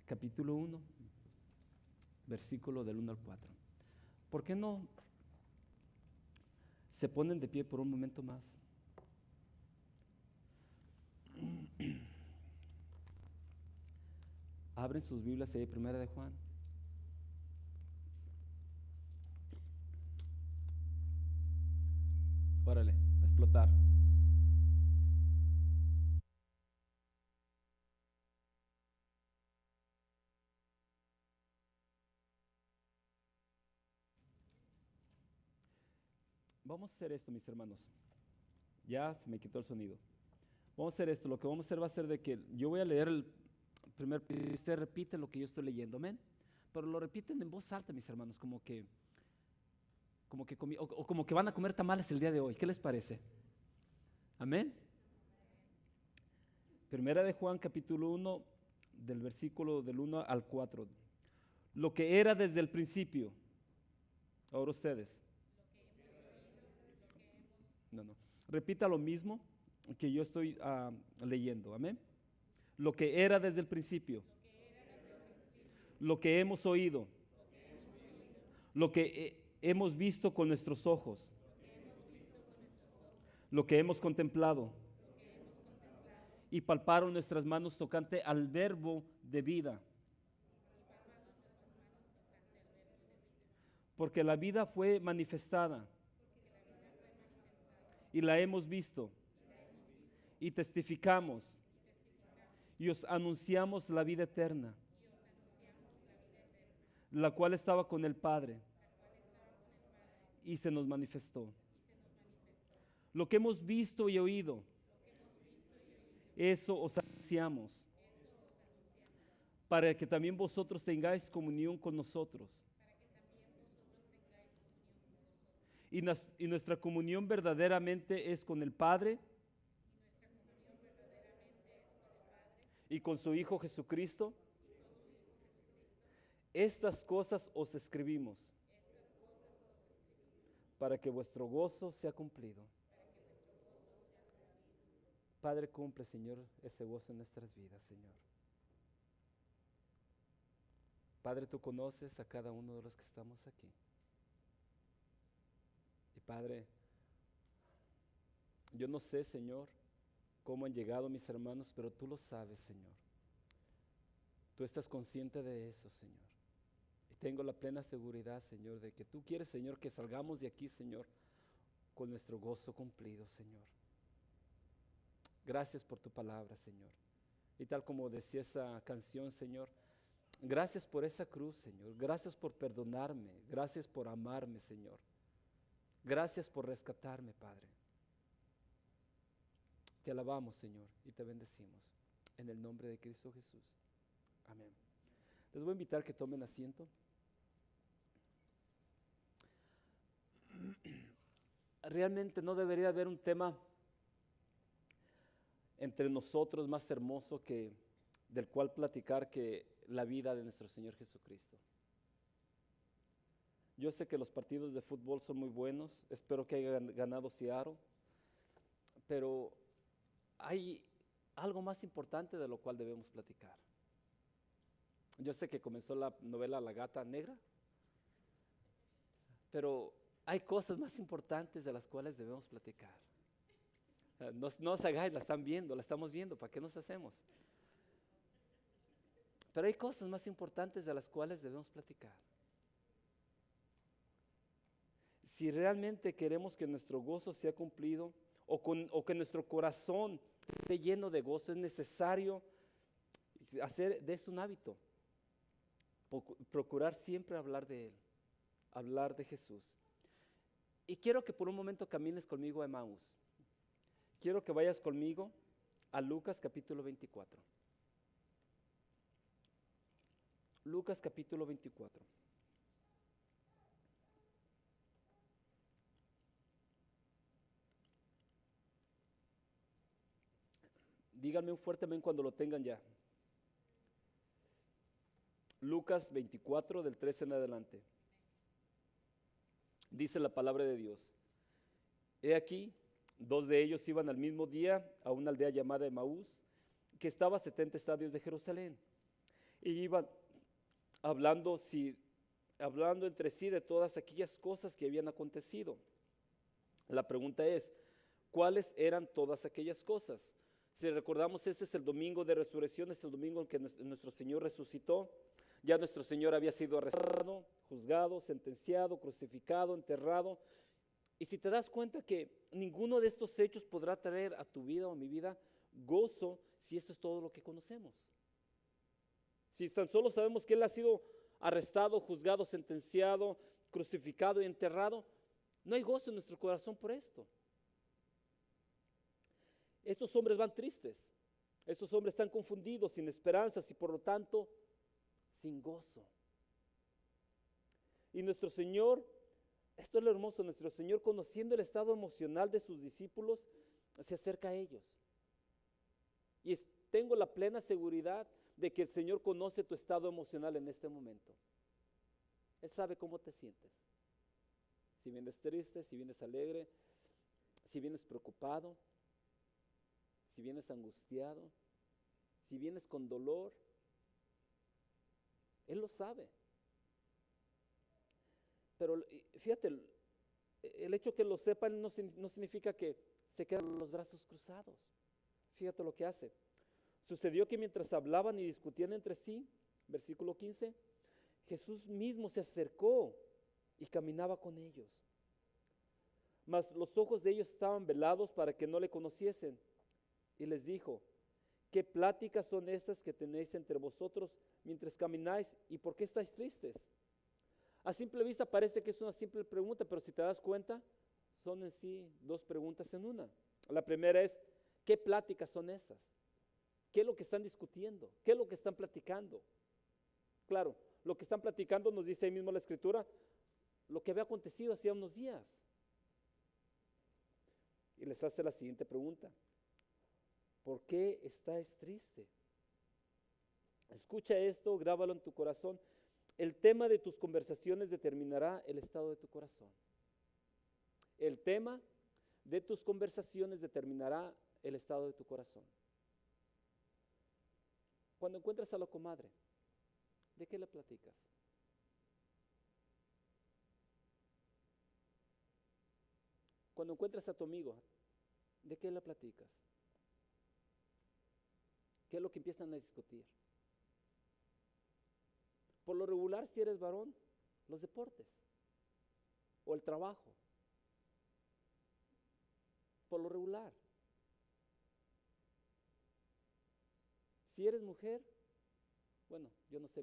capítulo 1, versículo del 1 al 4. ¿Por qué no se ponen de pie por un momento más? Abren sus Biblias ahí, Primera de Juan. Órale, a explotar. Vamos a hacer esto, mis hermanos. Ya se me quitó el sonido. Vamos a hacer esto. Lo que vamos a hacer va a ser de que yo voy a leer el primer y ustedes repiten lo que yo estoy leyendo, amén. Pero lo repiten en voz alta, mis hermanos, como que como que van a comer tamales el día de hoy. ¿Qué les parece? Amén. Primera de Juan, capítulo 1, del versículo del 1 al 4. Lo que era desde el principio. Ahora ustedes. No. Repita lo mismo que yo estoy leyendo. Amén. Lo que era desde el principio. Lo que hemos oído. Lo que hemos visto con nuestros ojos. Lo que hemos contemplado. Y palparon nuestras manos tocante al verbo de vida. Porque la vida fue manifestada y la hemos visto y testificamos y os anunciamos la vida eterna, la cual estaba con el Padre y se nos manifestó. Lo que hemos visto y oído, eso os anunciamos, para que también vosotros tengáis comunión con nosotros. Y nuestra comunión verdaderamente es con el Padre y con su Hijo Jesucristo. Estas cosas os escribimos para que vuestro gozo sea cumplido. Padre, cumple, Señor, ese gozo en nuestras vidas, Señor. Padre, tú conoces a cada uno de los que estamos aquí. Y Padre, yo no sé, Señor, cómo han llegado mis hermanos, pero tú lo sabes, Señor. Tú estás consciente de eso, Señor. Y tengo la plena seguridad, Señor, de que tú quieres, Señor, que salgamos de aquí, Señor, con nuestro gozo cumplido, Señor. Gracias por tu palabra, Señor. Y tal como decía esa canción, Señor, gracias por esa cruz, Señor. Gracias por perdonarme. Gracias por amarme, Señor. Gracias por rescatarme, Padre. Te alabamos, Señor, y te bendecimos. En el nombre de Cristo Jesús. Amén. Les voy a invitar que tomen asiento. Realmente no debería haber un tema entre nosotros más hermoso del cual platicar que la vida de nuestro Señor Jesucristo. Yo sé que los partidos de fútbol son muy buenos, espero que haya ganado Seattle, pero hay algo más importante de lo cual debemos platicar. Yo sé que comenzó la novela La Gata Negra, pero hay cosas más importantes de las cuales debemos platicar. No os hagáis, la estamos viendo, ¿para qué nos hacemos? Pero hay cosas más importantes de las cuales debemos platicar. Si realmente queremos que nuestro gozo sea cumplido o que nuestro corazón esté lleno de gozo, es necesario hacer de esto un hábito. Procurar siempre hablar de Él, hablar de Jesús. Y quiero que por un momento camines conmigo a Emaús. Quiero que vayas conmigo a Lucas capítulo 24. Lucas capítulo 24. Díganme un fuerte amén cuando lo tengan ya. Lucas 24, del 13 en adelante. Dice la palabra de Dios. He aquí, 2 de ellos iban al mismo día a una aldea llamada Emaús, que estaba a 70 estadios de Jerusalén, Y iban hablando, hablando entre sí de todas aquellas cosas que habían acontecido. La pregunta es, ¿cuáles eran todas aquellas cosas? Si recordamos, ese es el domingo de resurrección, es el domingo en que nuestro Señor resucitó. Ya nuestro Señor había sido arrestado, juzgado, sentenciado, crucificado, enterrado. Y si te das cuenta que ninguno de estos hechos podrá traer a tu vida o a mi vida gozo si esto es todo lo que conocemos. Si tan solo sabemos que Él ha sido arrestado, juzgado, sentenciado, crucificado y enterrado, no hay gozo en nuestro corazón por esto. Estos hombres van tristes, estos hombres están confundidos, sin esperanzas y por lo tanto sin gozo. Y nuestro Señor, esto es lo hermoso, nuestro Señor, conociendo el estado emocional de sus discípulos, se acerca a ellos. Y tengo la plena seguridad de que el Señor conoce tu estado emocional en este momento. Él sabe cómo te sientes. Si vienes triste, si vienes alegre, si vienes preocupado, si vienes angustiado, si vienes con dolor, Él lo sabe. Pero fíjate, el hecho que lo sepan no significa que se quedan con los brazos cruzados. Fíjate lo que hace. Sucedió que mientras hablaban y discutían entre sí, versículo 15, Jesús mismo se acercó y caminaba con ellos. Mas los ojos de ellos estaban velados para que no le conociesen. Y les dijo, ¿qué pláticas son estas que tenéis entre vosotros mientras camináis? ¿Y por qué estáis tristes? A simple vista parece que es una simple pregunta, pero si te das cuenta, son en sí dos preguntas en una. La primera es, ¿qué pláticas son esas? ¿Qué es lo que están discutiendo? ¿Qué es lo que están platicando? Claro, lo que están platicando nos dice ahí mismo la Escritura, lo que había acontecido hacía unos días. Y les hace la siguiente pregunta. ¿Por qué estás triste? Escucha esto, grábalo en tu corazón. El tema de tus conversaciones determinará el estado de tu corazón. El tema de tus conversaciones determinará el estado de tu corazón. Cuando encuentras a la comadre, ¿de qué le platicas? Cuando encuentras a tu amigo, ¿de qué le platicas? ¿Qué es lo que empiezan a discutir? Por lo regular, si eres varón, los deportes o el trabajo. Por lo regular. Si eres mujer, bueno, yo no soy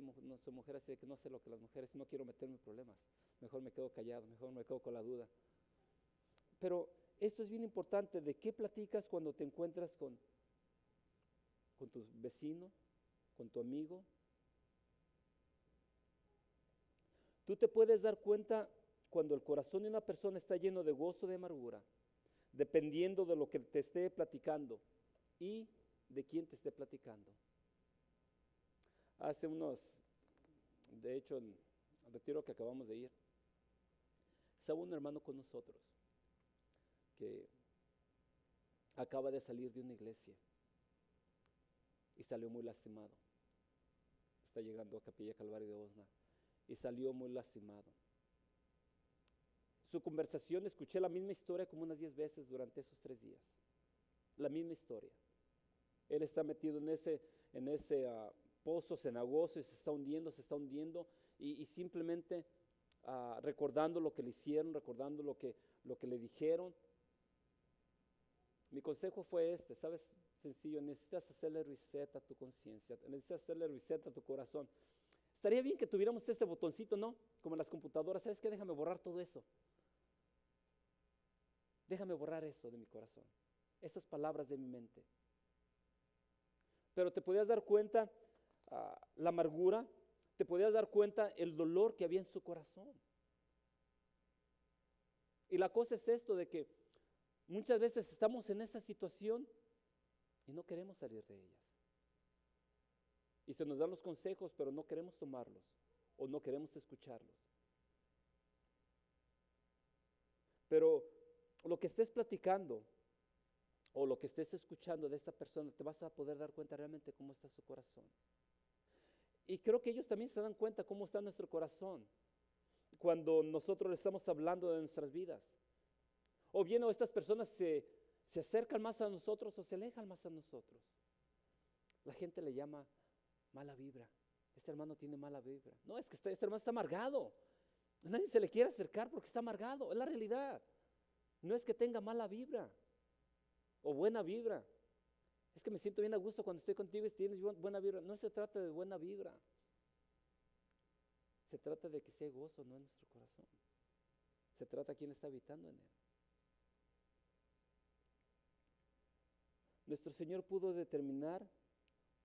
mujer, así que no sé lo que las mujeres, no quiero meterme en problemas. Mejor me quedo callado, mejor me quedo con la duda. Pero esto es bien importante, ¿de qué platicas cuando te encuentras con tu vecino, con tu amigo? Tú te puedes dar cuenta cuando el corazón de una persona está lleno de gozo o de amargura, dependiendo de lo que te esté platicando y de quién te esté platicando. De hecho, en el retiro que acabamos de ir, estaba un hermano con nosotros que acaba de salir de una iglesia y salió muy lastimado. Está llegando a Capilla Calvario de Osna y salió muy lastimado. Su conversación, escuché la misma historia como unas 10 veces durante esos 3 días. La misma historia. Él está metido en ese pozo cenagoso y se está hundiendo y simplemente recordando lo que le hicieron, recordando lo que le dijeron. Mi consejo fue ¿sabes? Sencillo, necesitas hacerle reset a tu conciencia, necesitas hacerle reset a tu corazón. Estaría bien que tuviéramos ese botoncito, ¿no? Como en las computadoras, ¿sabes qué? Déjame borrar todo eso. Déjame borrar eso de mi corazón, esas palabras de mi mente. Pero te podías dar cuenta la amargura, te podías dar cuenta el dolor que había en su corazón. Y la cosa es esto de que muchas veces estamos en esa situación y no queremos salir de ellas. Y se nos dan los consejos, pero no queremos tomarlos o no queremos escucharlos. Pero lo que estés platicando o lo que estés escuchando de esta persona, te vas a poder dar cuenta realmente cómo está su corazón. Y creo que ellos también se dan cuenta cómo está nuestro corazón cuando nosotros le estamos hablando de nuestras vidas. O bien estas personas se acercan más a nosotros o se alejan más a nosotros. La gente le llama mala vibra. Este hermano tiene mala vibra. No, es que este hermano está amargado. Nadie se le quiere acercar porque está amargado. Es la realidad. No es que tenga mala vibra o buena vibra. Es que me siento bien a gusto cuando estoy contigo y tienes buena vibra. No se trata de buena vibra. Se trata de que sea gozo, no en nuestro corazón. Se trata de quién está habitando en él. Nuestro Señor pudo determinar,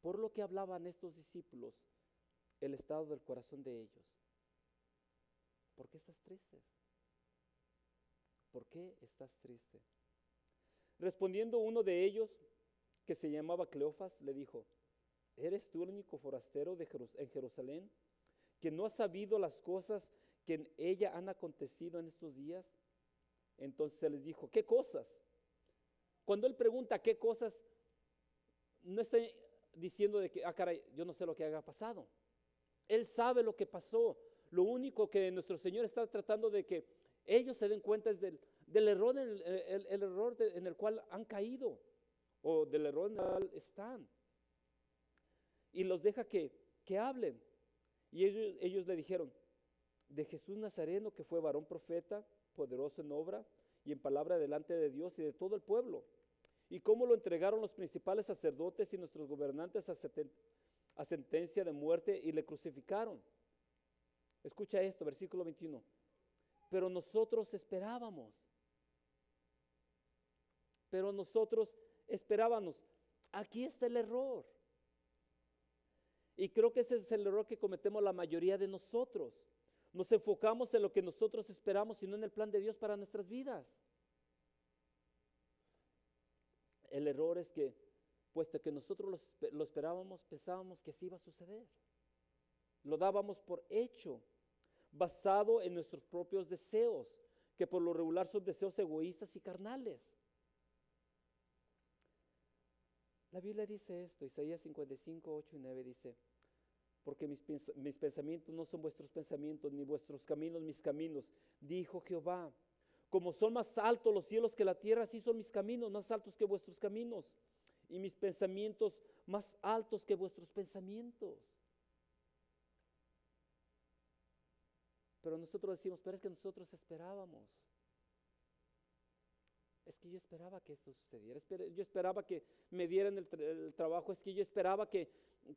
por lo que hablaban estos discípulos, el estado del corazón de ellos. ¿Por qué estás triste? ¿Por qué estás triste? Respondiendo uno de ellos, que se llamaba Cleofas, le dijo: ¿eres tú el único forastero en Jerusalén, que no ha sabido las cosas que en ella han acontecido en estos días? Entonces él les dijo: ¿qué cosas? Cuando él pregunta qué cosas, no está diciendo de que, caray, yo no sé lo que haya pasado. Él sabe lo que pasó. Lo único que nuestro Señor está tratando de que ellos se den cuenta es del error, el error en el cual han caído, o del error en el cual están. Y los deja que hablen. Y ellos le dijeron: de Jesús Nazareno, que fue varón profeta, poderoso en obra y en palabra delante de Dios y de todo el pueblo, y cómo lo entregaron los principales sacerdotes y nuestros gobernantes a sentencia de muerte y le crucificaron. Escucha esto, versículo 21. Pero nosotros esperábamos. Aquí está el error. Y creo que ese es el error que cometemos la mayoría de nosotros. Nos enfocamos en lo que nosotros esperamos y no en el plan de Dios para nuestras vidas. El error es que, puesto que nosotros lo esperábamos, pensábamos que así iba a suceder. Lo dábamos por hecho, basado en nuestros propios deseos, que por lo regular son deseos egoístas y carnales. La Biblia dice esto, Isaías 55, 8 y 9 dice: porque mis pensamientos no son vuestros pensamientos, ni vuestros caminos mis caminos, dijo Jehová. Como son más altos los cielos que la tierra, así son mis caminos más altos que vuestros caminos, y mis pensamientos más altos que vuestros pensamientos. Pero nosotros decimos: pero es que nosotros esperábamos. Es que yo esperaba que esto sucediera. Yo esperaba que me dieran el trabajo. Es que yo esperaba que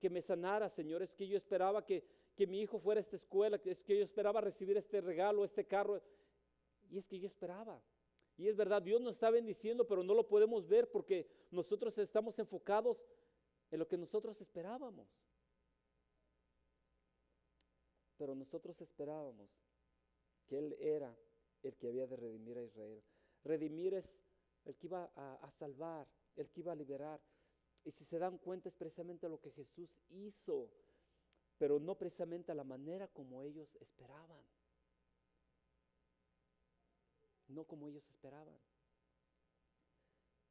me sanara, Señor. Es que yo esperaba que mi hijo fuera a esta escuela. Es que yo esperaba recibir este regalo, este carro. Y es que yo esperaba. Y es verdad, Dios nos está bendiciendo, pero no lo podemos ver porque nosotros estamos enfocados en lo que nosotros esperábamos. Pero nosotros esperábamos que Él era el que había de redimir a Israel. Redimir es el que iba a salvar, el que iba a liberar. Y si se dan cuenta, es precisamente lo que Jesús hizo, pero no precisamente a la manera como ellos esperaban. No como ellos esperaban.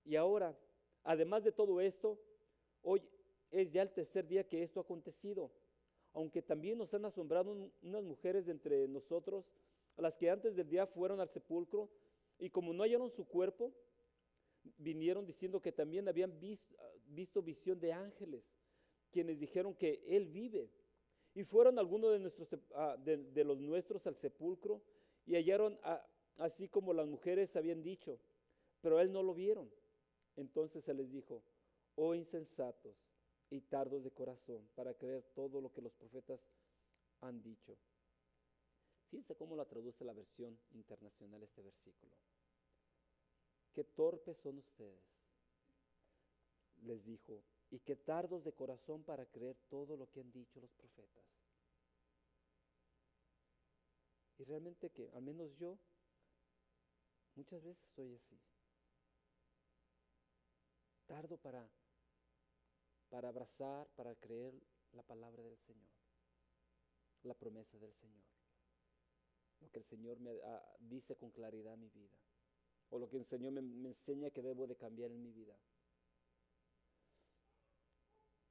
Y ahora, además de todo esto, hoy es ya el tercer día que esto ha acontecido. Aunque también nos han asombrado unas mujeres de entre nosotros, a las que antes del día fueron al sepulcro, y como no hallaron su cuerpo, vinieron diciendo que también habían visto visión de ángeles, quienes dijeron que Él vive. Y fueron algunos de los nuestros al sepulcro, y hallaron así como las mujeres habían dicho, pero Él no lo vieron. Entonces se les dijo: oh insensatos y tardos de corazón, para creer todo lo que los profetas han dicho. Fíjense cómo la traduce la versión internacional este versículo. Qué torpes son ustedes, les dijo, y qué tardos de corazón para creer todo lo que han dicho los profetas. Y realmente que, al menos yo, muchas veces soy así. Tardo para abrazar, para creer la palabra del Señor, la promesa del Señor, lo que el Señor me dice con claridad en mi vida, o lo que el Señor me enseña que debo de cambiar en mi vida.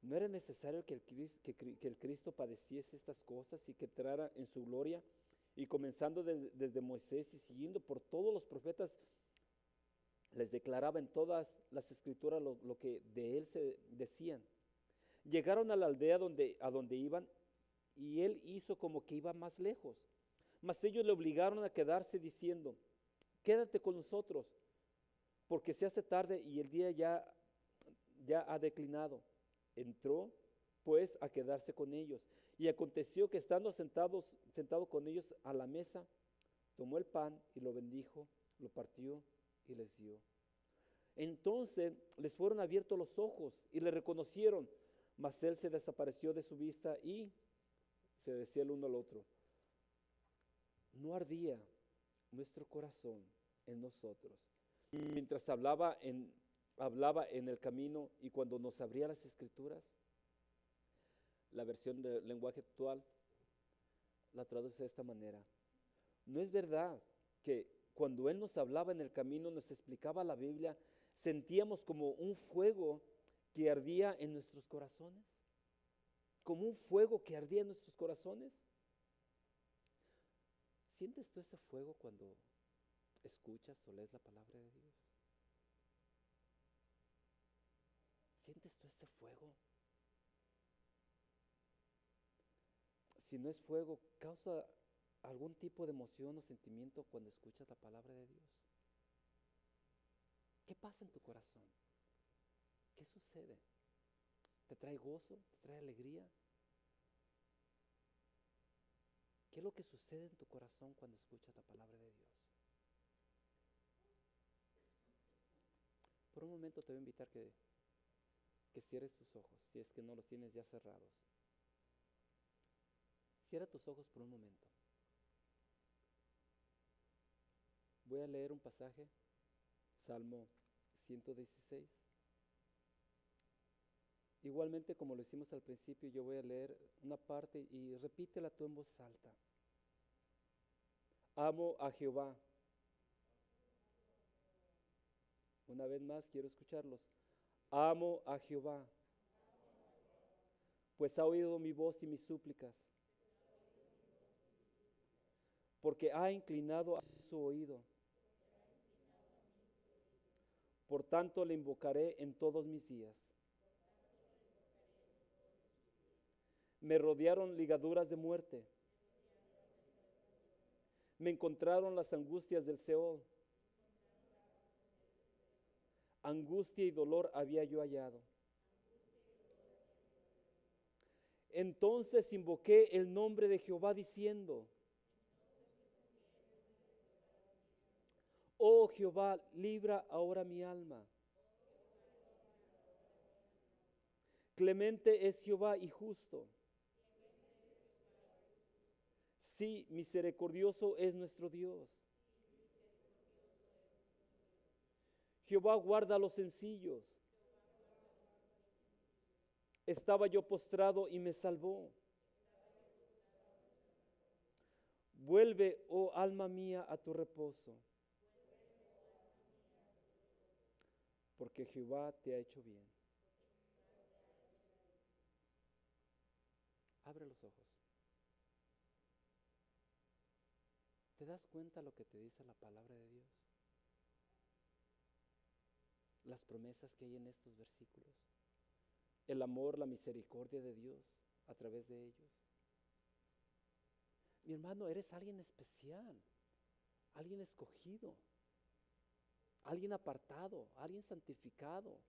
¿No era necesario que el Cristo padeciese estas cosas y que entrara en su gloria? Y comenzando desde Moisés y siguiendo por todos los profetas, les declaraba en todas las escrituras lo que de él se decían. Llegaron a la aldea a donde iban, y él hizo como que iba más lejos. Mas ellos le obligaron a quedarse diciendo: quédate con nosotros, porque se hace tarde y el día ya ha declinado. Entró pues a quedarse con ellos. Y aconteció que estando sentado con ellos a la mesa, tomó el pan y lo bendijo, lo partió y les dio. Entonces les fueron abiertos los ojos y le reconocieron, mas él se desapareció de su vista y se decía el uno al otro: ¿no ardía nuestro corazón en nosotros mientras hablaba en el camino y cuando nos abría las escrituras? La versión del lenguaje actual la traduce de esta manera: ¿no es verdad que cuando Él nos hablaba en el camino, nos explicaba la Biblia, sentíamos como un fuego que ardía en nuestros corazones? Como un fuego que ardía en nuestros corazones. ¿Sientes tú ese fuego cuando escuchas o lees la palabra de Dios? ¿Sientes tú ese fuego? Si no es fuego, ¿causa algún tipo de emoción o sentimiento cuando escuchas la palabra de Dios? ¿Qué pasa en tu corazón? ¿Qué sucede? ¿Te trae gozo? ¿Te trae alegría? ¿Qué es lo que sucede en tu corazón cuando escuchas la palabra de Dios? Por un momento te voy a invitar que cierres tus ojos, si es que no los tienes ya cerrados. Cierra tus ojos por un momento. Voy a leer un pasaje, Salmo 116. Igualmente, como lo hicimos al principio, yo voy a leer una parte y repítela tú en voz alta. Amo a Jehová. Una vez más quiero escucharlos. Amo a Jehová, pues ha oído mi voz y mis súplicas, porque ha inclinado a su oído. Por tanto le invocaré en todos mis días. Me rodearon ligaduras de muerte. Me encontraron las angustias del Seol. Angustia y dolor había yo hallado. Entonces invoqué el nombre de Jehová diciendo: oh Jehová, libra ahora mi alma. Clemente es Jehová y justo. Sí, misericordioso es nuestro Dios. Jehová guarda a los sencillos. Estaba yo postrado y me salvó. Vuelve, oh alma mía, a tu reposo, porque Jehová te ha hecho bien. Abre los ojos. ¿Te das cuenta lo que te dice la palabra de Dios? Las promesas que hay en estos versículos. El amor, la misericordia de Dios a través de ellos. Mi hermano, eres alguien especial, alguien escogido, alguien apartado, alguien santificado.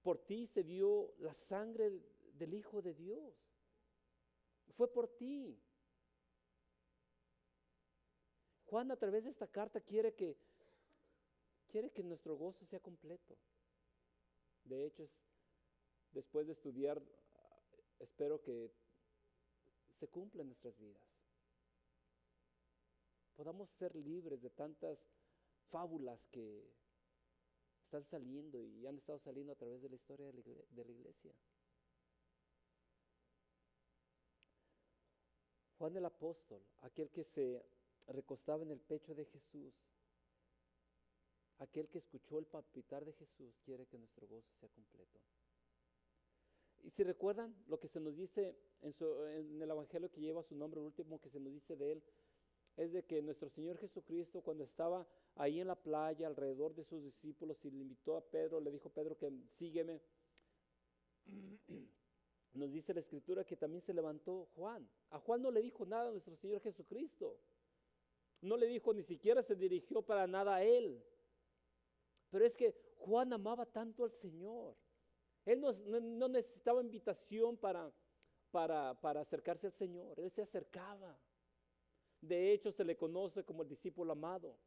Por ti se dio la sangre del Hijo de Dios. Fue por ti. Juan, a través de esta carta quiere que nuestro gozo sea completo. De hecho, después de estudiar, espero que se cumpla en nuestras vidas. Podamos ser libres de tantas fábulas que están saliendo y han estado saliendo a través de la historia de la iglesia. Juan el apóstol, aquel que se recostaba en el pecho de Jesús, aquel que escuchó el palpitar de Jesús, quiere que nuestro gozo sea completo. Y si recuerdan lo que se nos dice en el Evangelio que lleva su nombre, el último que se nos dice de él, es de que nuestro Señor Jesucristo, cuando estaba ahí en la playa alrededor de sus discípulos y le invitó a Pedro, le dijo a Pedro que sígueme, nos dice la Escritura que también se levantó Juan. A Juan no le dijo nada a nuestro Señor Jesucristo, no le dijo, ni siquiera se dirigió para nada a él. Pero es que Juan amaba tanto al Señor. Él no necesitaba invitación para acercarse al Señor. Él se acercaba. De hecho, se le conoce como el discípulo amado.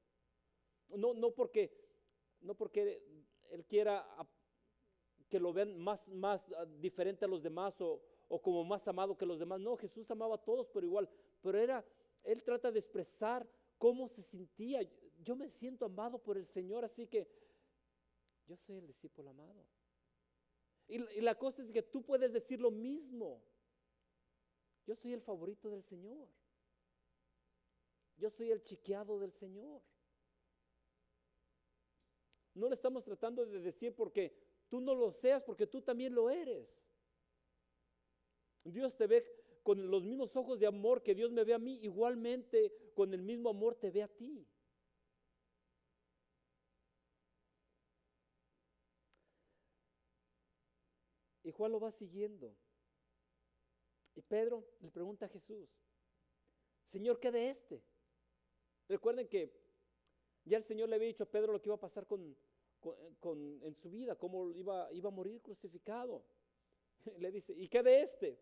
No porque él quiera que lo vean más diferente a los demás o como más amado que los demás. No, Jesús amaba a todos por igual. Pero él trata de expresar cómo se sentía. Yo me siento amado por el Señor, así que yo soy el discípulo amado. Y la cosa es que tú puedes decir lo mismo. Yo soy el favorito del Señor. Yo soy el chiqueado del Señor. No le estamos tratando de decir porque tú no lo seas, porque tú también lo eres. Dios te ve con los mismos ojos de amor que Dios me ve a mí, igualmente con el mismo amor te ve a ti. Y Juan lo va siguiendo. Y Pedro le pregunta a Jesús, Señor, ¿qué de este? Recuerden que ya el Señor le había dicho a Pedro lo que iba a pasar en su vida, cómo iba a morir crucificado. Le dice, ¿y qué de este?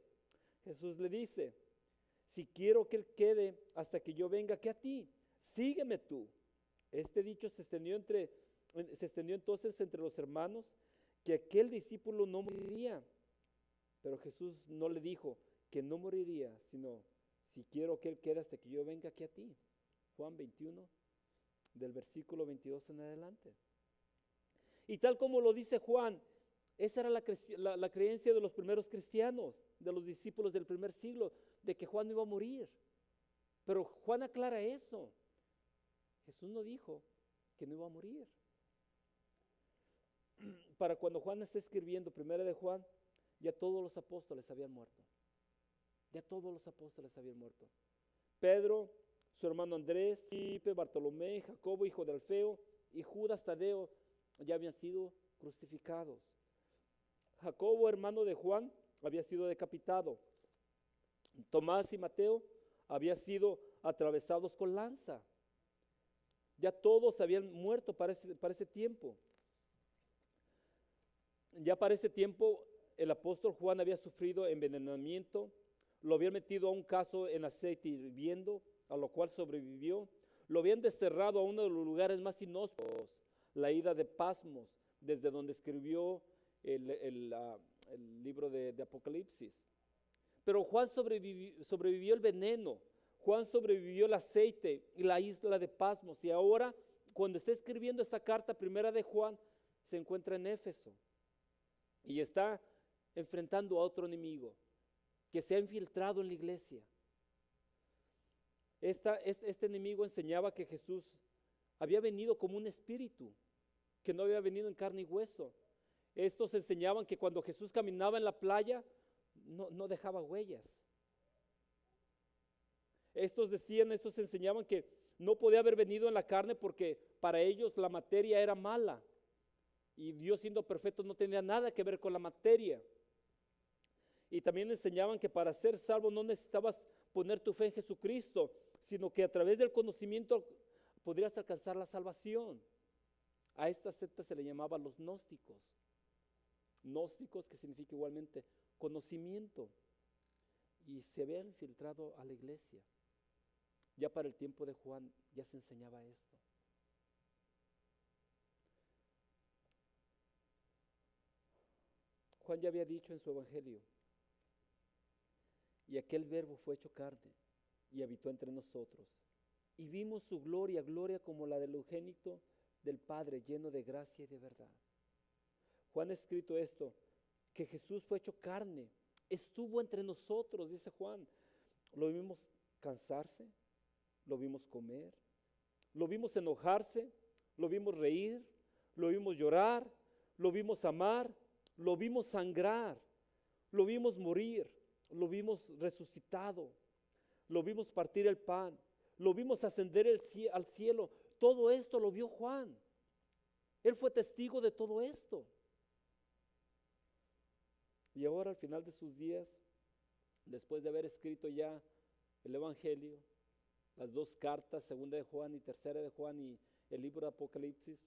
Jesús le dice, si quiero que él quede hasta que yo venga aquí a ti, sígueme tú. Este dicho se extendió entonces entre los hermanos, que aquel discípulo no moriría. Pero Jesús no le dijo que no moriría, sino si quiero que él quede hasta que yo venga aquí a ti. Juan 21, del versículo 22 en adelante. Y tal como lo dice Juan, esa era la creencia de los primeros cristianos, de los discípulos del primer siglo, de que Juan no iba a morir. Pero Juan aclara eso. Jesús no dijo que no iba a morir. Para cuando Juan está escribiendo primera de Juan, ya todos los apóstoles habían muerto. Ya todos los apóstoles habían muerto. Pedro, su hermano Andrés, Felipe, Bartolomé, Jacobo, hijo de Alfeo, y Judas Tadeo ya habían sido crucificados. Jacobo, hermano de Juan, había sido decapitado. Tomás y Mateo habían sido atravesados con lanza. Ya todos habían muerto para ese tiempo. Ya para ese tiempo el apóstol Juan había sufrido envenenamiento, lo habían metido a un cazo en aceite hirviendo, a lo cual sobrevivió. Lo habían desterrado a uno de los lugares más inhóspitos, la isla de Pasmos, desde donde escribió el libro de Apocalipsis. Pero Juan sobrevivió el veneno, Juan sobrevivió el aceite y la isla de Pasmos. Y ahora, cuando está escribiendo esta carta primera de Juan, se encuentra en Éfeso y está enfrentando a otro enemigo que se ha infiltrado en la iglesia. Este enemigo enseñaba que Jesús había venido como un espíritu, que no había venido en carne y hueso. Estos enseñaban que cuando Jesús caminaba en la playa, no dejaba huellas. Estos enseñaban que no podía haber venido en la carne porque para ellos la materia era mala y Dios, siendo perfecto, no tenía nada que ver con la materia. Y también enseñaban que para ser salvo no necesitabas poner tu fe en Jesucristo, sino que a través del conocimiento podrías alcanzar la salvación. A esta secta se le llamaba los gnósticos. Gnósticos, que significa igualmente conocimiento. Y se había infiltrado a la iglesia. Ya para el tiempo de Juan ya se enseñaba esto. Juan ya había dicho en su evangelio, y aquel verbo fue hecho carne y habitó entre nosotros. Y vimos su gloria, gloria como la del unigénito del Padre, lleno de gracia y de verdad. Juan ha escrito esto, que Jesús fue hecho carne, estuvo entre nosotros, dice Juan. Lo vimos cansarse, lo vimos comer, lo vimos enojarse, lo vimos reír, lo vimos llorar, lo vimos amar, lo vimos sangrar. lo vimos morir, lo vimos resucitado, lo vimos partir el pan, lo vimos ascender al cielo. Todo esto lo vio Juan. Él fue testigo de todo esto. Y ahora al final de sus días, después de haber escrito ya el Evangelio, las dos cartas, segunda de Juan y tercera de Juan y el libro de Apocalipsis,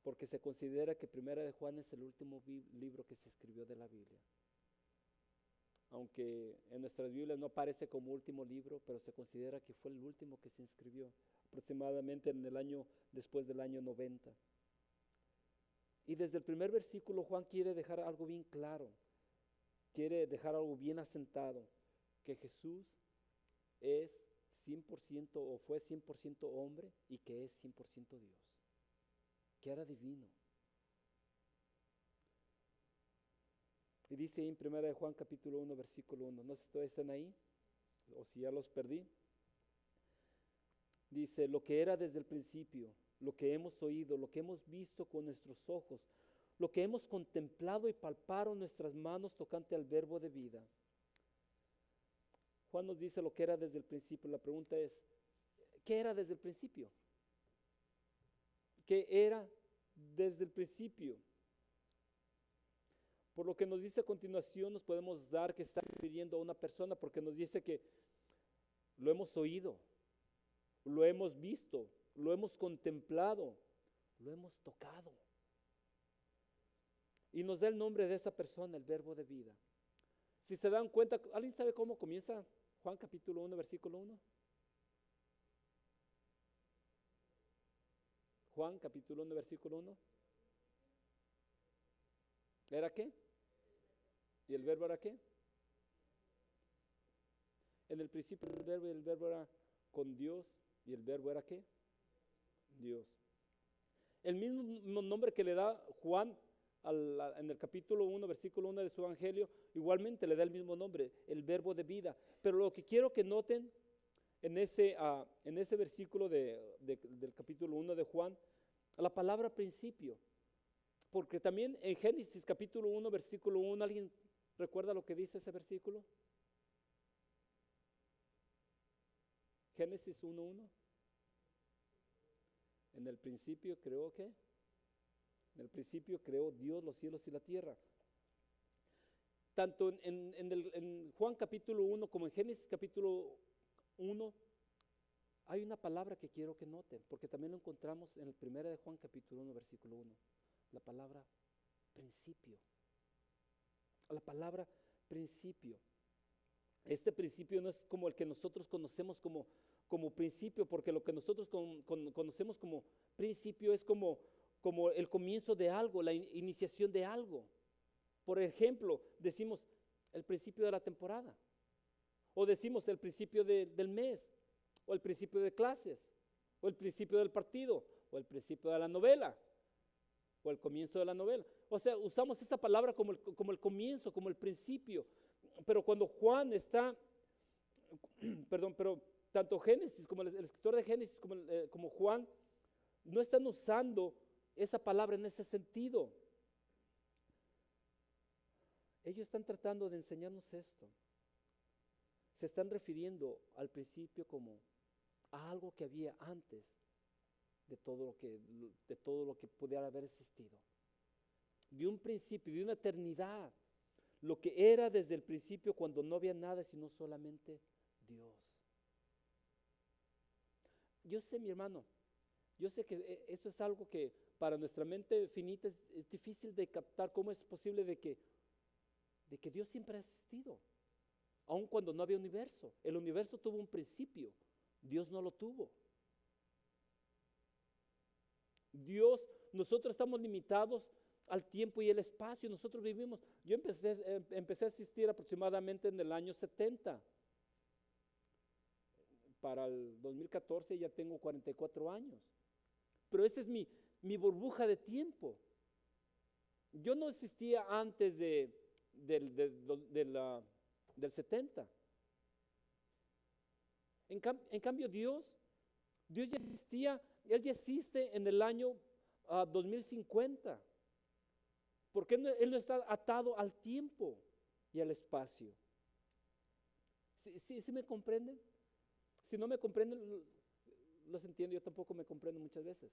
porque se considera que primera de Juan es el último libro que se escribió de la Biblia. Aunque en nuestras Biblias no aparece como último libro, pero se considera que fue el último que se escribió, aproximadamente en el año, después del año 90. Y desde el primer versículo Juan quiere dejar algo bien claro, quiere dejar algo bien asentado, que Jesús es 100% o fue 100% hombre y que es 100% Dios, que era divino. Y dice en 1 de Juan capítulo 1 versículo 1, no sé si todavía están ahí o si ya los perdí. Dice, lo que era desde el principio, lo que hemos oído, lo que hemos visto con nuestros ojos, lo que hemos contemplado y palparon nuestras manos tocante al verbo de vida. Juan nos dice lo que era desde el principio. La pregunta es, ¿qué era desde el principio? ¿Qué era desde el principio? Por lo que nos dice a continuación, nos podemos dar que está refiriendo a una persona, porque nos dice que lo hemos oído, lo hemos visto, lo hemos contemplado, lo hemos tocado. Y nos da el nombre de esa persona, el verbo de vida. Si se dan cuenta, ¿alguien sabe cómo comienza Juan capítulo 1, versículo 1? Juan capítulo 1, versículo 1. ¿Era qué? ¿Y el verbo era qué? En el principio el verbo, y el verbo era con Dios, y el verbo era qué? Dios. El mismo nombre que le da Juan en el capítulo 1, versículo 1 de su evangelio, igualmente le da el mismo nombre, el verbo de vida. Pero lo que quiero que noten en ese versículo del capítulo 1 de Juan, la palabra principio. Porque también en Génesis capítulo 1, versículo 1, ¿alguien recuerda lo que dice ese versículo? Génesis 1:1. En el principio creó ¿qué? En el principio creó Dios los cielos y la tierra. Tanto en Juan capítulo 1 como en Génesis capítulo 1 hay una palabra que quiero que noten, porque también lo encontramos en el primero de Juan capítulo 1, versículo 1. La palabra principio. La palabra principio. Este principio no es como el que nosotros conocemos como principio, porque lo que nosotros conocemos como principio es como el comienzo de algo, la iniciación de algo. Por ejemplo, decimos el principio de la temporada, o decimos el principio del mes, o el principio de clases, o el principio del partido, o el principio de la novela, o el comienzo de la novela. O sea, usamos esa palabra como el comienzo, como el principio. Pero cuando Juan está, pero tanto Génesis como el escritor de Génesis como Juan no están usando esa palabra en ese sentido. Ellos están tratando de enseñarnos esto. Se están refiriendo al principio como a algo que había antes de todo lo que pudiera haber existido. De un principio, de una eternidad. Lo que era desde el principio cuando no había nada sino solamente Dios. Yo sé, mi hermano, yo sé que eso es algo que para nuestra mente finita es difícil de captar. ¿Cómo es posible de que Dios siempre ha existido? Aun cuando no había universo. El universo tuvo un principio, Dios no lo tuvo. Nosotros estamos limitados al tiempo y el espacio. Nosotros vivimos, yo empecé a asistir aproximadamente en el año 70. Para el 2014 ya tengo 44 años. Pero esa es mi burbuja de tiempo. Yo no existía antes del 70. En cambio Dios ya existía, Él ya existe en el año 2050. Porque Él no está atado al tiempo. y al espacio. ¿Sí me comprenden? Si no me comprenden, los entiendo, yo tampoco me comprendo muchas veces.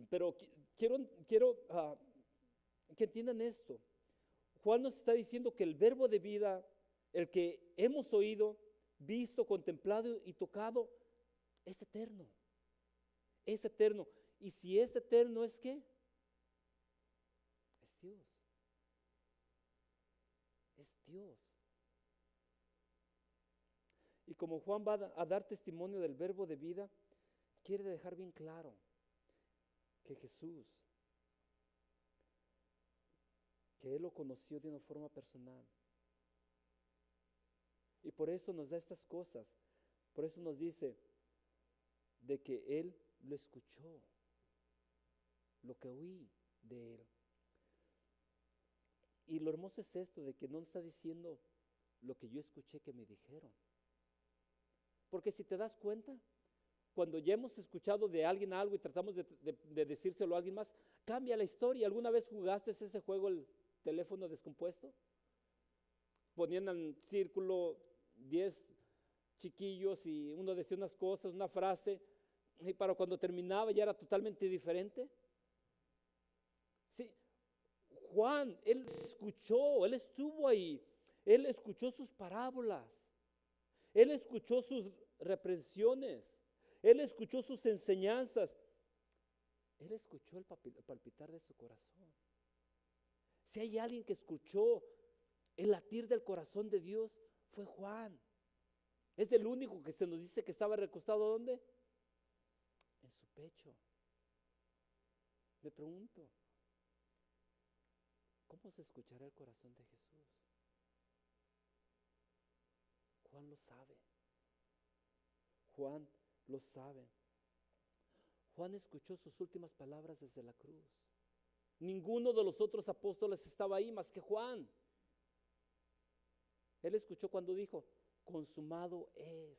Pero quiero que entiendan esto. Juan nos está diciendo que el verbo de vida, el que hemos oído, visto, contemplado y tocado, es eterno. Es eterno. Y si es eterno, ¿es qué? Es Dios. Es Dios. Y como Juan va a dar testimonio del verbo de vida, quiere dejar bien claro que Jesús, que Él lo conoció de una forma personal. Y por eso nos da estas cosas. Por eso nos dice de que Él lo escuchó, lo que oí de Él. Y lo hermoso es esto, de que no está diciendo lo que yo escuché que me dijeron. Porque si te das cuenta, cuando ya hemos escuchado de alguien algo y tratamos de decírselo a alguien más, cambia la historia. ¿Alguna vez jugaste ese juego, el teléfono descompuesto? Ponían en círculo 10 chiquillos y uno decía unas cosas, una frase, y para cuando terminaba ya era totalmente diferente. Sí, Juan, él escuchó, él estuvo ahí, él escuchó sus parábolas, él escuchó sus reprensiones, él escuchó sus enseñanzas, él escuchó el palpitar de su corazón. Si hay alguien que escuchó el latir del corazón de Dios, fue Juan. Es el único que se nos dice que estaba recostado, ¿dónde? En su pecho. Me pregunto, ¿cómo se escuchará el corazón de Jesús? Juan lo sabe. Juan lo sabe. Juan escuchó sus últimas palabras desde la cruz. Ninguno de los otros apóstoles estaba ahí más que Juan. Él escuchó cuando dijo, consumado es.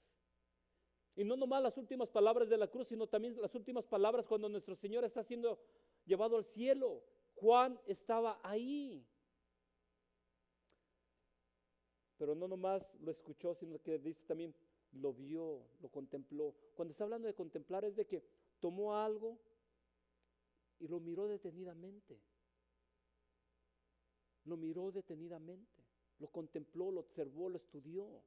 Y no nomás las últimas palabras de la cruz, sino también las últimas palabras cuando nuestro Señor está siendo llevado al cielo. Juan estaba ahí. Pero no nomás lo escuchó, sino que dice también, lo vio, lo contempló. Cuando está hablando de contemplar es de que tomó algo y lo miró detenidamente. Lo miró detenidamente. Lo contempló, lo observó, lo estudió.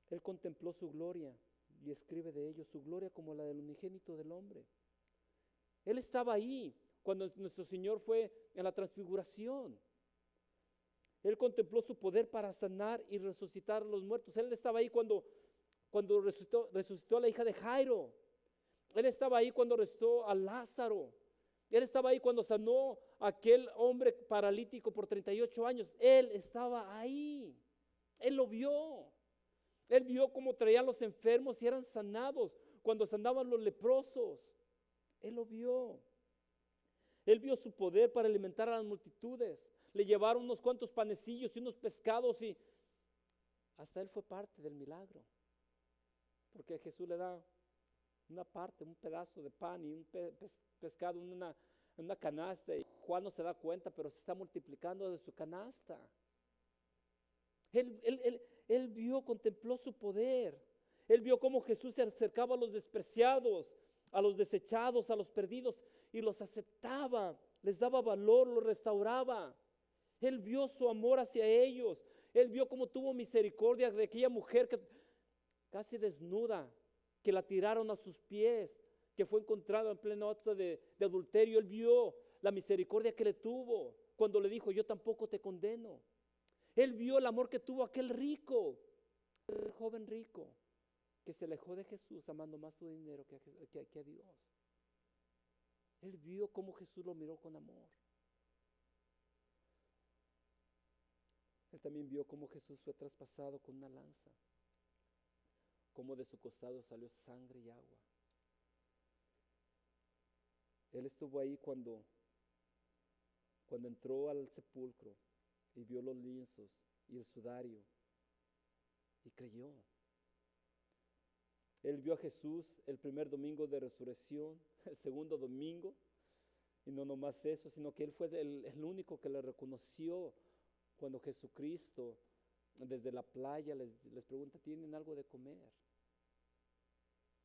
Él contempló su gloria y escribe de ello, su gloria como la del unigénito del hombre. Él estaba ahí cuando nuestro Señor fue en la transfiguración. Él contempló su poder para sanar y resucitar a los muertos. Él estaba ahí cuando resucitó a la hija de Jairo. Él estaba ahí cuando resucitó a Lázaro. Él estaba ahí cuando sanó a aquel hombre paralítico por 38 años. Él estaba ahí. Él lo vio. Él vio cómo traían los enfermos y eran sanados. Cuando sanaban los leprosos. Él lo vio. Él vio su poder para alimentar a las multitudes. Le llevaron unos cuantos panecillos y unos pescados y hasta él fue parte del milagro. Porque Jesús le da una parte, un pedazo de pan y un pescado en una canasta, y Juan no se da cuenta, pero se está multiplicando de su canasta. Él vio, contempló su poder. Él vio cómo Jesús se acercaba a los despreciados, a los desechados, a los perdidos, y los aceptaba, les daba valor, los restauraba. Él vio su amor hacia ellos. Él vio cómo tuvo misericordia de aquella mujer que casi desnuda, que la tiraron a sus pies, que fue encontrada en pleno acto de adulterio. Él vio la misericordia que le tuvo cuando le dijo, yo tampoco te condeno. Él vio el amor que tuvo aquel rico, el joven rico, que se alejó de Jesús amando más su dinero que a Dios. Él vio cómo Jesús lo miró con amor. Él también vio cómo Jesús fue traspasado con una lanza, cómo de su costado salió sangre y agua. Él estuvo ahí cuando entró al sepulcro y vio los lienzos y el sudario y creyó. Él vio a Jesús el primer domingo de resurrección, el segundo domingo, Y no nomás eso, sino que él fue el único que le reconoció cuando Jesucristo desde la playa les pregunta, ¿tienen algo de comer?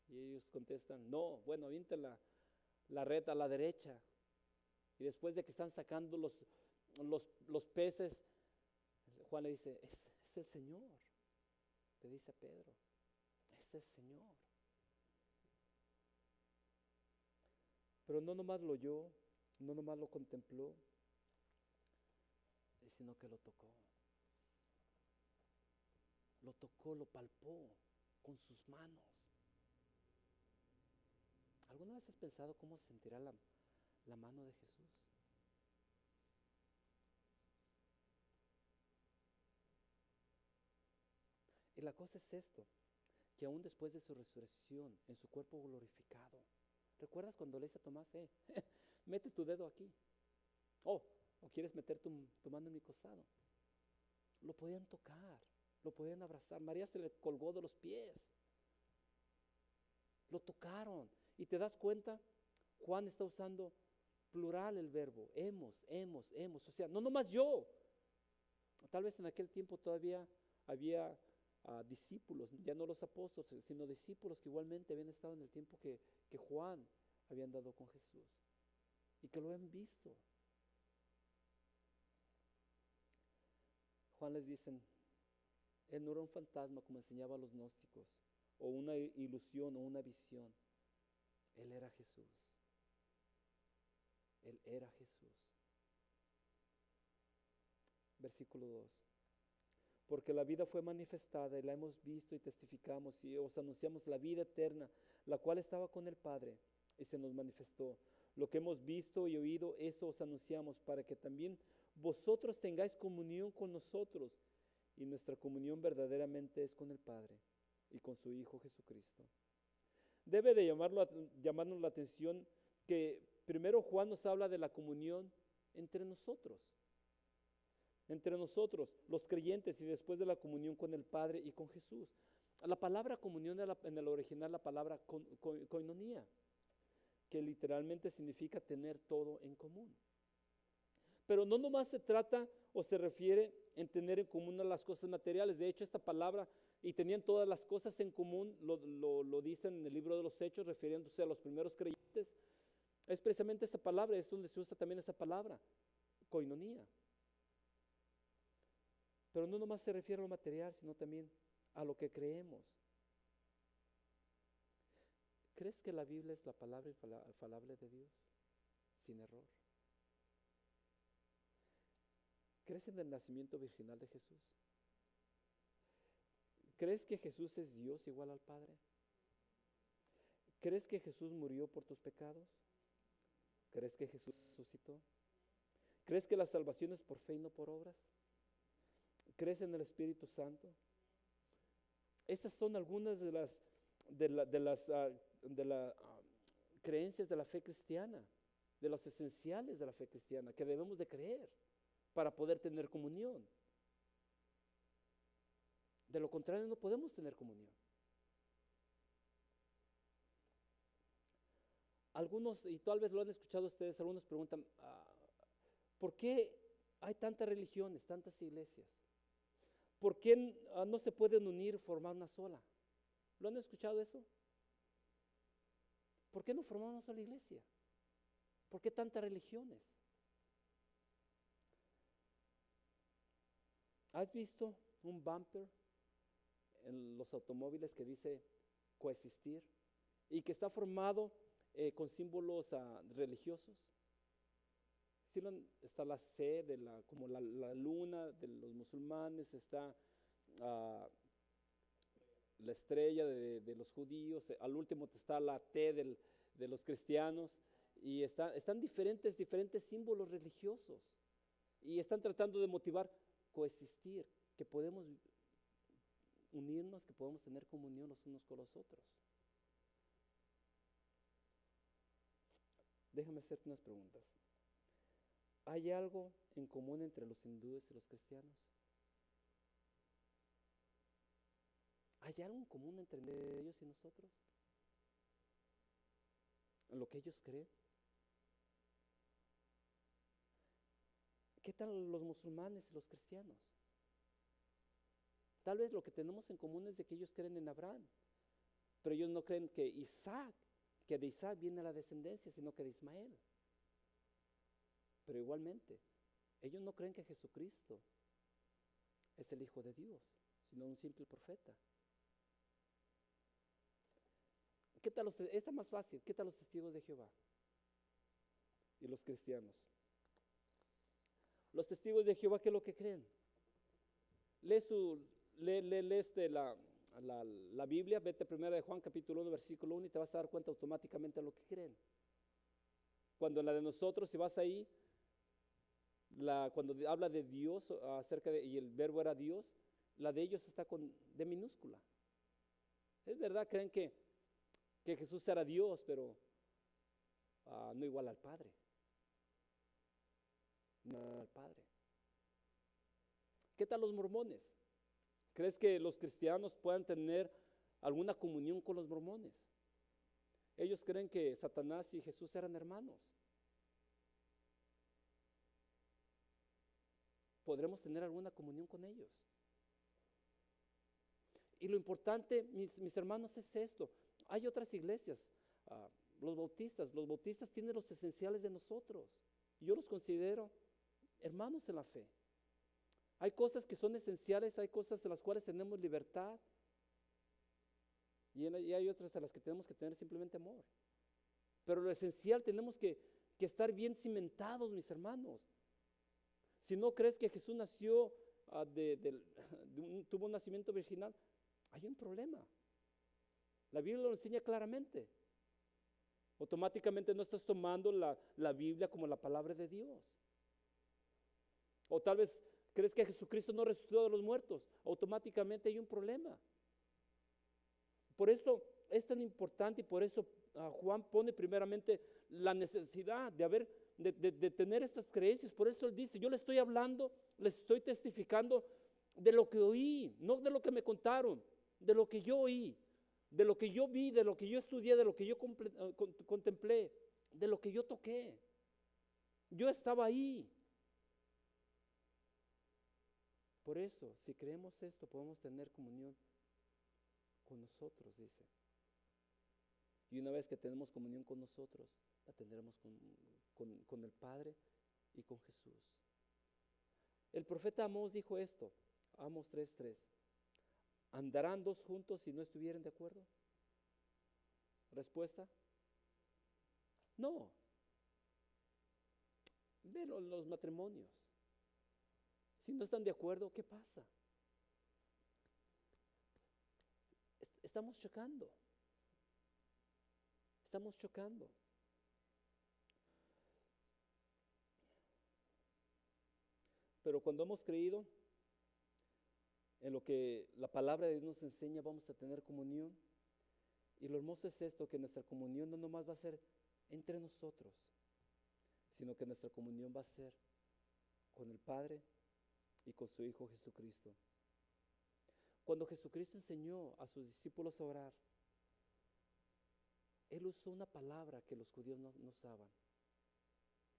Y ellos contestan, no, bueno, avienta la red a la derecha. Y después de que están sacando los peces, Juan le dice, es el Señor. Le dice a Pedro, es el Señor. Pero no nomás lo oyó, no nomás lo contempló, sino que lo tocó. Lo tocó, lo palpó con sus manos. ¿Alguna vez has pensado cómo se sentirá la mano de Jesús? Y la cosa es esto, que aún después de su resurrección, en su cuerpo glorificado, ¿recuerdas cuando le dice a Tomás, mete tu dedo aquí? ¿O quieres meter tu mano en mi costado? Lo podían tocar, lo podían abrazar. María se le colgó de los pies. Lo tocaron. Y te das cuenta, Juan está usando plural el verbo, hemos. O sea, no nomás yo. Tal vez en aquel tiempo todavía había discípulos, ya no los apóstoles, sino discípulos que igualmente habían estado en el tiempo que Juan había andado con Jesús y que lo han visto. Juan les dice, él no era un fantasma como enseñaba a los gnósticos, o una ilusión o una visión. Él era Jesús. Él era Jesús. Versículo 2. Porque la vida fue manifestada y la hemos visto y testificamos y os anunciamos la vida eterna, la cual estaba con el Padre y se nos manifestó. Lo que hemos visto y oído, eso os anunciamos para que también vosotros tengáis comunión con nosotros, y nuestra comunión verdaderamente es con el Padre y con su Hijo Jesucristo. Debe de llamarnos la atención que primero Juan nos habla de la comunión entre nosotros, los creyentes, y después de la comunión con el Padre y con Jesús. La palabra comunión en el original, la palabra koinonía, que literalmente significa tener todo en común. Pero no nomás se trata o se refiere en tener en común las cosas materiales. De hecho, esta palabra, y tenían todas las cosas en común, lo dicen en el libro de los Hechos, refiriéndose a los primeros creyentes. Es precisamente esa palabra, es donde se usa también esa palabra, koinonía. Pero no nomás se refiere a lo material, sino también a lo que creemos. ¿Crees que la Biblia es la palabra infalible de Dios? Sin error. ¿Crees en el nacimiento virginal de Jesús? ¿Crees que Jesús es Dios igual al Padre? ¿Crees que Jesús murió por tus pecados? ¿Crees que Jesús resucitó? ¿Crees que la salvación es por fe y no por obras? ¿Crees en el Espíritu Santo? Estas son algunas de las creencias de la fe cristiana, de los esenciales de la fe cristiana que debemos de creer para poder tener comunión. De lo contrario, no podemos tener comunión. Algunos, y tal vez lo han escuchado ustedes, algunos preguntan, ¿por qué hay tantas religiones, tantas iglesias? ¿Por qué no se pueden unir y formar una sola? ¿Lo han escuchado eso? ¿Por qué no formamos una sola iglesia? ¿Por qué tantas religiones? ¿Has visto un bumper en los automóviles que dice coexistir y que está formado con símbolos religiosos? Sí, está la C como la luna de los musulmanes, está la estrella de los judíos, al último está la T de los cristianos, y están diferentes símbolos religiosos, y están tratando de motivar coexistir, que podemos unirnos, que podemos tener comunión los unos con los otros. Déjame hacerte unas preguntas. ¿Hay algo en común entre los hindúes y los cristianos? ¿Hay algo en común entre ellos y nosotros? ¿En lo que ellos creen? ¿Qué tal los musulmanes y los cristianos? Tal vez lo que tenemos en común es de que ellos creen en Abraham, pero ellos no creen que de Isaac viene la descendencia, sino que de Ismael. Pero igualmente, ellos no creen que Jesucristo es el Hijo de Dios, sino un simple profeta. ¿Qué tal esta más fácil? ¿Qué tal los testigos de Jehová y los cristianos? Los testigos de Jehová, ¿qué es lo que creen? Lee la Biblia, vete primero de Juan capítulo 1 versículo 1 y te vas a dar cuenta automáticamente de lo que creen. Cuando en la de nosotros, si vas ahí, cuando habla de Dios y el verbo era Dios, la de ellos está con D minúscula. Es verdad, creen que Jesús era Dios, pero no igual al Padre. No al Padre. ¿Qué tal los mormones? ¿Crees que los cristianos puedan tener alguna comunión con los mormones? Ellos creen que Satanás y Jesús eran hermanos. ¿Podremos tener alguna comunión con ellos? Y lo importante, mis hermanos, es esto. Hay otras iglesias, los bautistas tienen los esenciales de nosotros. Yo los considero hermanos en la fe. Hay cosas que son esenciales, hay cosas en las cuales tenemos libertad y hay otras a las que tenemos que tener simplemente amor. Pero lo esencial tenemos que estar bien cimentados, mis hermanos. Si no crees que Jesús nació, tuvo un nacimiento virginal, hay un problema. La Biblia lo enseña claramente. Automáticamente no estás tomando la Biblia como la palabra de Dios. O tal vez crees que Jesucristo no resucitó de los muertos, automáticamente hay un problema. Por eso es tan importante y por eso Juan pone primeramente la necesidad de tener estas creencias. Por eso él dice, yo les estoy hablando, les estoy testificando de lo que oí, no de lo que me contaron, de lo que yo oí, de lo que yo vi, de lo que yo estudié, de lo que yo contemplé, de lo que yo toqué. Yo estaba ahí. Por eso, si creemos esto, podemos tener comunión con nosotros, dice. Y una vez que tenemos comunión con nosotros, la tendremos con el Padre y con Jesús. El profeta Amós dijo esto, Amós 3:3. ¿Andarán dos juntos si no estuvieran de acuerdo? ¿Respuesta? No. Ve los matrimonios. Si no están de acuerdo, ¿qué pasa? Estamos chocando. Estamos chocando. Pero cuando hemos creído en lo que la palabra de Dios nos enseña, vamos a tener comunión. Y lo hermoso es esto, que nuestra comunión no nomás va a ser entre nosotros, sino que nuestra comunión va a ser con el Padre y con su Hijo Jesucristo. Cuando Jesucristo enseñó a sus discípulos a orar, Él usó una palabra que los judíos no usaban.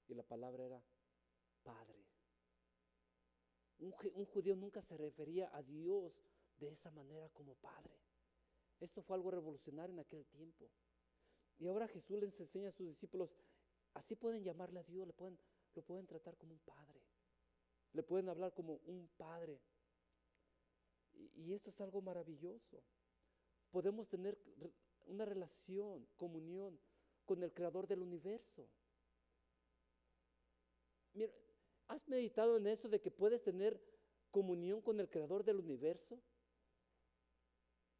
Y la palabra era Padre. Un judío nunca se refería a Dios de esa manera como Padre. Esto fue algo revolucionario en aquel tiempo. Y ahora Jesús les enseña a sus discípulos, así pueden llamarle a Dios, lo pueden tratar como un Padre. Le pueden hablar como un Padre. Y esto es algo maravilloso. Podemos tener una relación, comunión con el Creador del universo. Mira, ¿has meditado en eso de que puedes tener comunión con el Creador del universo?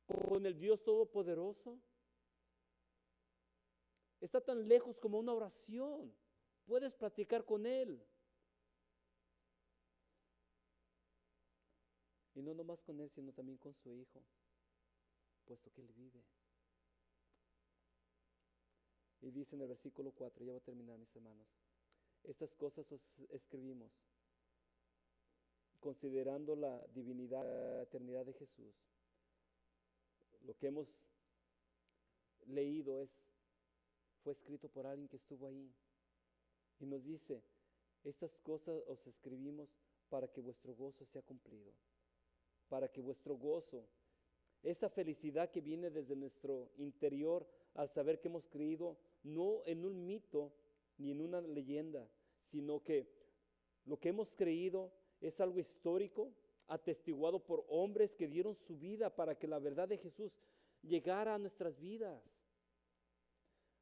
¿Con el Dios Todopoderoso? Está tan lejos como una oración. Puedes platicar con Él. Y no nomás con Él, sino también con su Hijo, puesto que Él vive. Y dice en el versículo 4, ya voy a terminar, mis hermanos. Estas cosas os escribimos, considerando la divinidad, la eternidad de Jesús. Lo que hemos leído fue escrito por alguien que estuvo ahí. Y nos dice Estas cosas os escribimos para que vuestro gozo sea cumplido, para que vuestro gozo, esa felicidad que viene desde nuestro interior al saber que hemos creído no en un mito ni en una leyenda, sino que lo que hemos creído es algo histórico, atestiguado por hombres que dieron su vida para que la verdad de Jesús llegara a nuestras vidas.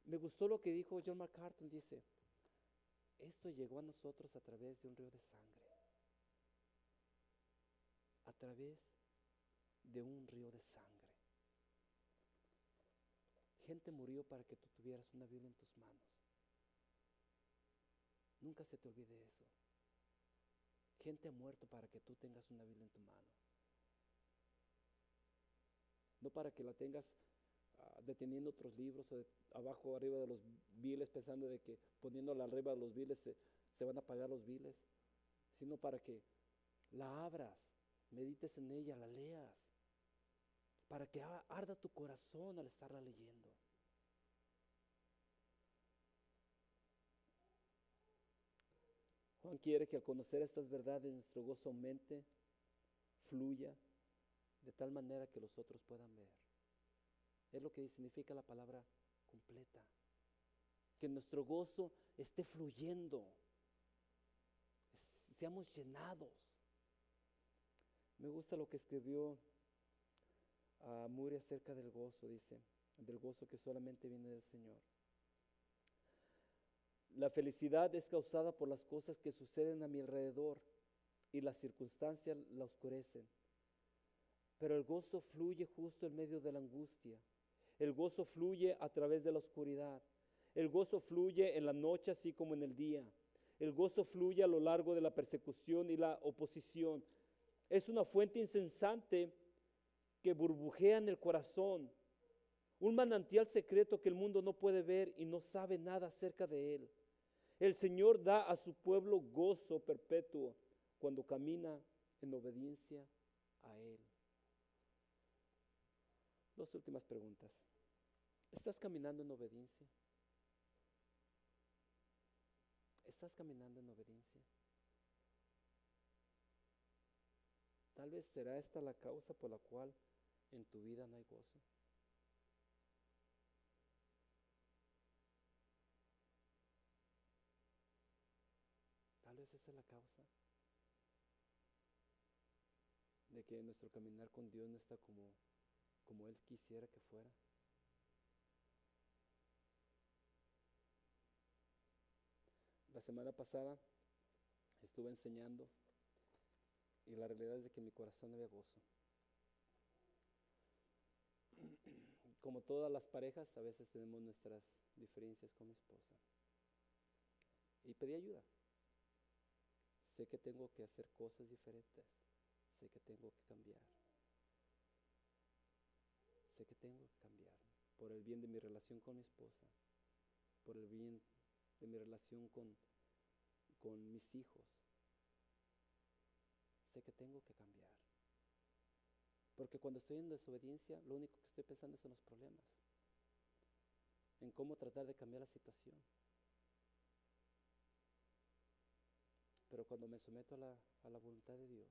Me gustó lo que dijo John MacArthur, dice, esto llegó a nosotros a través de un río de sangre, a través de un río de sangre. Gente murió para que tú tuvieras una Biblia en tus manos. Nunca se te olvide eso. Gente ha muerto para que tú tengas una Biblia en tu mano. No para que la tengas deteniendo otros libros o abajo arriba de los biles, pensando de que poniéndola arriba de los biles se van a pagar los biles, sino para que la abras, medites en ella, la leas, para que arda tu corazón al estarla leyendo. Juan quiere que al conocer estas verdades nuestro gozo aumente, fluya, de tal manera que los otros puedan ver. Es lo que significa la palabra completa. Que nuestro gozo esté fluyendo, seamos llenados. Me gusta lo que escribió Murray acerca del gozo, dice, del gozo que solamente viene del Señor. La felicidad es causada por las cosas que suceden a mi alrededor y las circunstancias la oscurecen. Pero el gozo fluye justo en medio de la angustia. El gozo fluye a través de la oscuridad. El gozo fluye en la noche así como en el día. El gozo fluye a lo largo de la persecución y la oposición. Es una fuente incesante que burbujea en el corazón. Un manantial secreto que el mundo no puede ver y no sabe nada acerca de él. El Señor da a su pueblo gozo perpetuo cuando camina en obediencia a Él. Dos últimas preguntas. ¿Estás caminando en obediencia? ¿Estás caminando en obediencia? Tal vez será esta la causa por la cual en tu vida no hay gozo. Tal vez esa es la causa de que nuestro caminar con Dios no está como Él quisiera que fuera. La semana pasada estuve enseñando y la realidad es de que en mi corazón había gozo. Como todas las parejas, a veces tenemos nuestras diferencias con mi esposa. Y pedí ayuda. Sé que tengo que hacer cosas diferentes. Sé que tengo que cambiar. Sé que tengo que cambiar por el bien de mi relación con mi esposa, por el bien de mi relación con mis hijos. Sé que tengo que cambiar. Porque cuando estoy en desobediencia, lo único que estoy pensando son los problemas, en cómo tratar de cambiar la situación. Pero cuando me someto a la voluntad de Dios,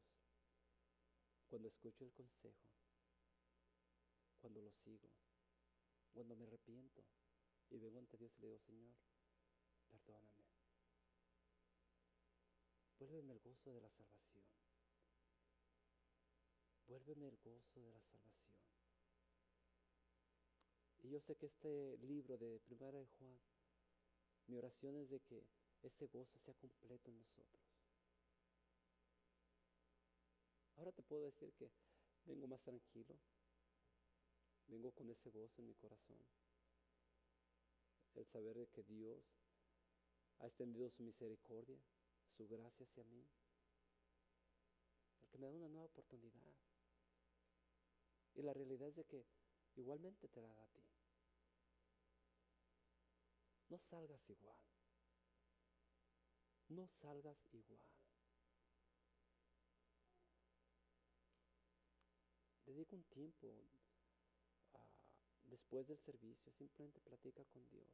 cuando escucho el consejo, cuando lo sigo, cuando me arrepiento y vengo ante Dios y le digo, Señor, perdóname. Vuélveme el gozo de la salvación. Vuélveme el gozo de la salvación. Y yo sé que este libro de Primera de Juan, mi oración es de que ese gozo sea completo en nosotros. Ahora te puedo decir que vengo más tranquilo, vengo con ese gozo en mi corazón. El saber de que Dios ha extendido su misericordia, su gracia hacia mí, el que me da una nueva oportunidad. Y la realidad es de que igualmente te la da a ti. No salgas igual. No salgas igual. Dedica un tiempo después del servicio, simplemente platica con Dios.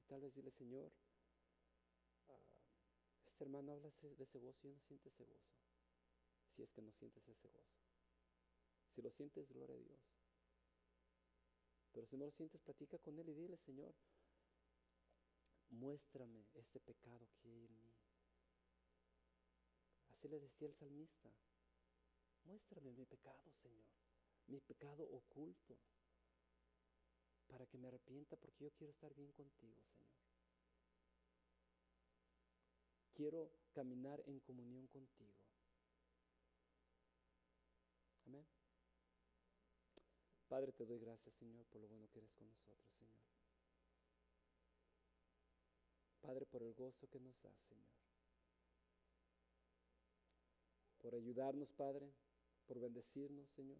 Y tal vez dile, Señor, Este hermano habla de ese gozo y no siente ese gozo. Si es que no sientes ese gozo. Si lo sientes, gloria a Dios. Pero si no lo sientes, platica con Él y dile: Señor, muéstrame este pecado que hay en mí. Así le decía el salmista: muéstrame mi pecado, Señor, mi pecado oculto, para que me arrepienta, porque yo quiero estar bien contigo, Señor. Quiero caminar en comunión contigo. Amén. Padre, te doy gracias, Señor, por lo bueno que eres con nosotros, Señor. Padre, por el gozo que nos das, Señor. Por ayudarnos, Padre, por bendecirnos, Señor.